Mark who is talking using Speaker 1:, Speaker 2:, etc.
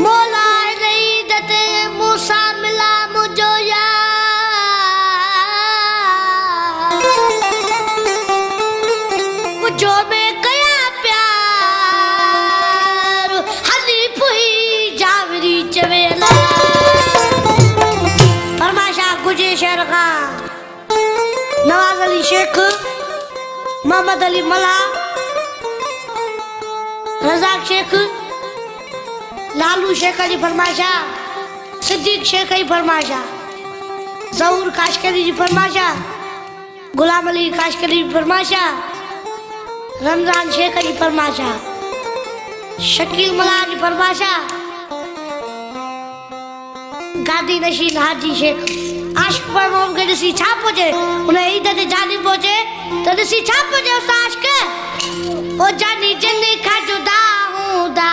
Speaker 1: मौला नहीं दते मूसा मिला मुझो यार मुझो में कया प्यार हनीफ हुई जावरी चवेला फरमाशा गुजे शेर खां नवाज अली शेख मोहम्मद अली मला रजाक शेख लालू शेख अली फरमाशा सिद्दीक शेख अली फरमाशा जहूर काशकरी जी फरमाशा गुलाम अली काशकरी फरमाशा रमजान शेख अली फरमाशा शकील मला जी फरमाशा गादी नशीन हाजी शेख आशिक पर मोम के दिसी छाप पहुंचे उन्हें इधर से जानी पहुंचे तो दिसी छाप पहुंचे उस आशिक ओ जानी जन्नी का जुदा हूँ दा